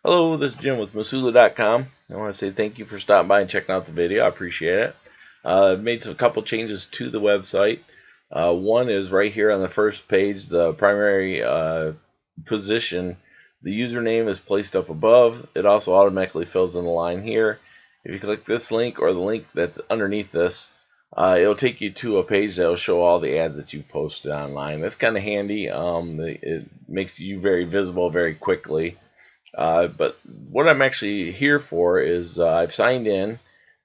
Hello, this is Jim with Missulu.com. I want to say thank you for stopping by and checking out the video. I appreciate it. I've made a couple changes to the website. One is right here on the first page, the primary position. The username is placed up above. It also automatically fills in the line here. If you click this link or the link that's underneath this, it'll take you to a page that will show all the ads that you've posted online. That's kind of handy. It makes you very visible very quickly. But what I'm actually here for is I've signed in,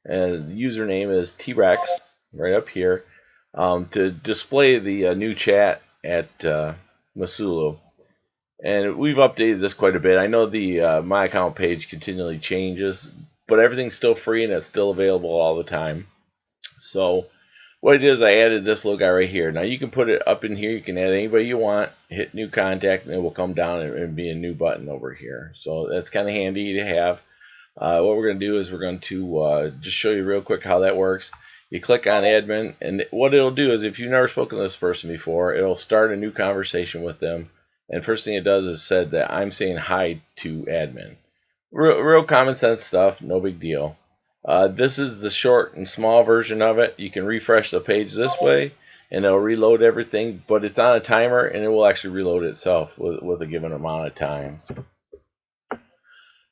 and the username is T-Rex right up here to display the new chat at Missulu. And we've updated this quite a bit. I know the My Account page continually changes, but everything's still free and it's still available all the time. So what it is, I added this little guy right here. Now you can put it up in here. You can add anybody you want. Hit new contact, and it will come down and be a new button over here. So that's kind of handy to have. What we're going to do is we're going to just show you real quick how that works. You click on admin, and what it'll do is if you've never spoken to this person before, it'll start a new conversation with them. And first thing it does is said that I'm saying hi to admin. Real common sense stuff, no big deal. This is the short and small version of it. You can refresh the page this way and it'll reload everything, but it's on a timer and it will actually reload itself with a given amount of time.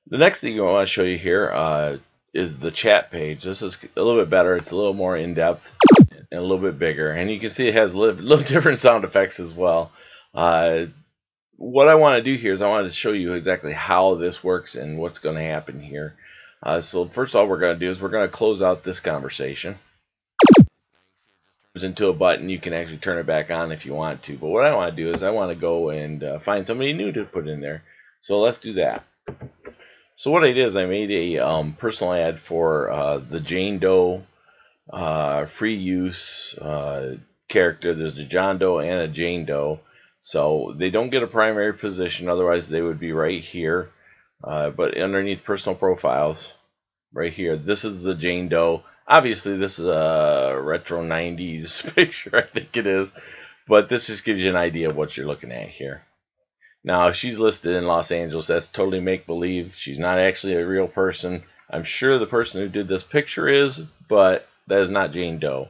The next thing I want to show you here is the chat page. This is a little bit better. It's a little more in-depth and a little bit bigger, and you can see it has a little different sound effects as well. What I want to do here is I want to show you exactly how this works and what's going to happen here. So first all we're going to do is we're going to close out this conversation. Into a button. You can actually turn it back on if you want to, but what I want to do is I want to go and find somebody new to put in there. So let's do that. So what I did is I made a personal ad for the Jane Doe free use character. There's a John Doe and a Jane Doe. So they don't get a primary position, otherwise they would be right here. But underneath personal profiles, right here, this is the Jane Doe. Obviously, this is a retro 90s picture, I think it is. But this just gives you an idea of what you're looking at here. Now, she's listed in Los Angeles. That's totally make-believe. She's not actually a real person. I'm sure the person who did this picture is, but that is not Jane Doe.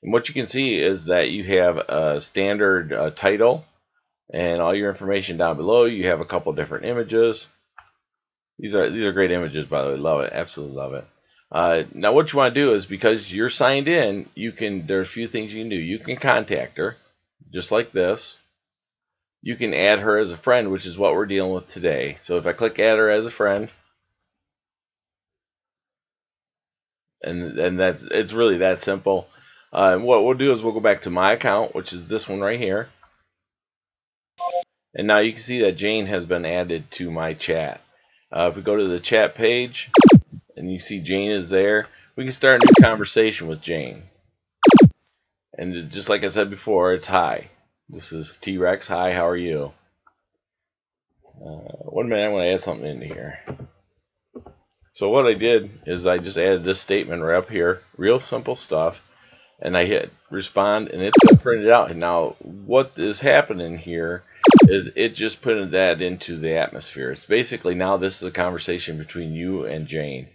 And what you can see is that you have a standard title and all your information down below. You have a couple different images. These are great images, by the way. Love it, absolutely love it. Now, what you want to do is, because you're signed in, there's a few things you can do. You can contact her, just like this. You can add her as a friend, which is what we're dealing with today. So if I click add her as a friend, and it's really that simple. What we'll do is we'll go back to my account, which is this one right here. And now you can see that Jane has been added to my chat. If we go to the chat page and you see Jane is there, we can start a new conversation with Jane. And just like I said before, it's hi. This is T-Rex. Hi, how are you? 1 minute, I'm going to add something into here. So what I did is I just added this statement right up here. Real simple stuff. And I hit respond, and it's going to print it out. And now what is happening here is it just put that into the atmosphere. It's basically now this is a conversation between you and Jane.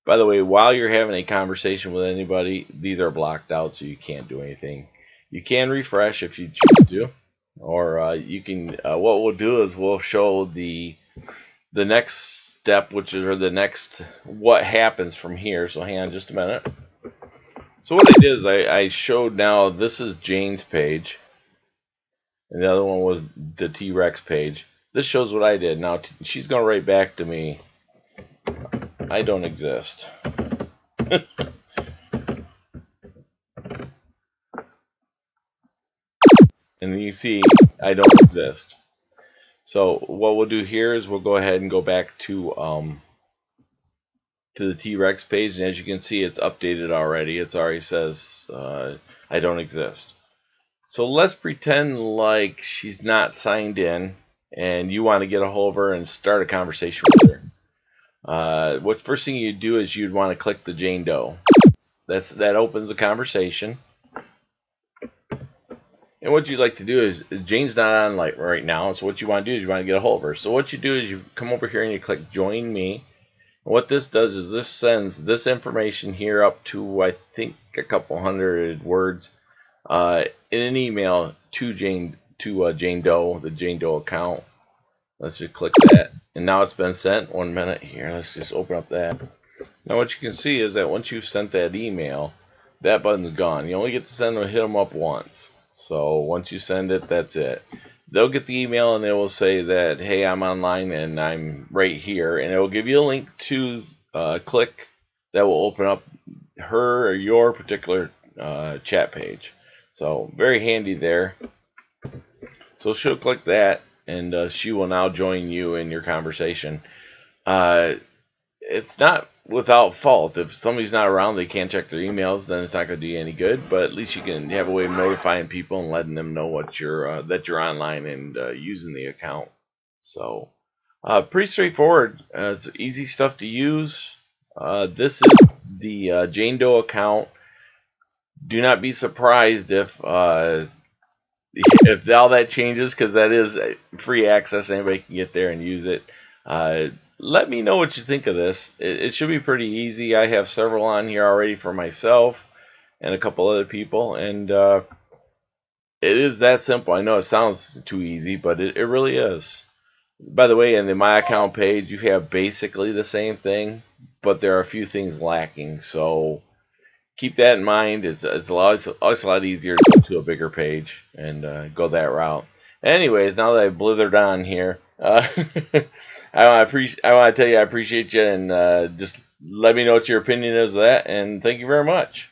By the way, while you're having a conversation with anybody, these are blocked out, so you can't do anything. You can refresh if you choose to, or you can. What we'll do is we'll show the next step, which is or the next what happens from here. So hang on just a minute. So what I did is I showed now this is Jane's page. And the other one was the T-Rex page. This shows what I did. Now she's going to write back to me, I don't exist. And you see, I don't exist. So what we'll do here is we'll go ahead and go back to the T-Rex page. And as you can see, it's updated already. It already says, I don't exist. So let's pretend like she's not signed in and you want to get a hold of her and start a conversation with her. What first thing you'd do is you'd want to click the Jane Doe. That opens the conversation. And what you'd like to do is, Jane's not on right now, so what you want to do is you want to get a hold of her. So what you do is you come over here and you click Join Me. And what this does is this sends this information here up to, I think, a couple hundred words in an email to Jane Doe, the Jane Doe account. Let's just click that, and now it's been sent. 1 minute here. Let's just open up that. Now what you can see is that once you've sent that email, that button's gone. You only get to hit them up once. So once you send it, that's it. They'll get the email and they will say that, hey, I'm online and I'm right here, and it will give you a link to click that will open up her or your particular chat page. So very handy there. So she'll click that, and she will now join you in your conversation. It's not without fault. If somebody's not around, they can't check their emails, then it's not going to do you any good. But at least you can have a way of notifying people and letting them know what that you're online and using the account. So pretty straightforward. It's easy stuff to use. This is the Jane Doe account. Do not be surprised if all that changes, because that is free access. Anybody can get there and use it. Let me know what you think of this. It should be pretty easy. I have several on here already for myself and a couple other people, and it is that simple. I know it sounds too easy, but it really is. By the way, in the My Account page, you have basically the same thing, but there are a few things lacking. So keep that in mind. It's a lot easier to go to a bigger page and go that route. Anyways, now that I've blithered on here, I want to tell you I appreciate you, and just let me know what your opinion is of that. And thank you very much.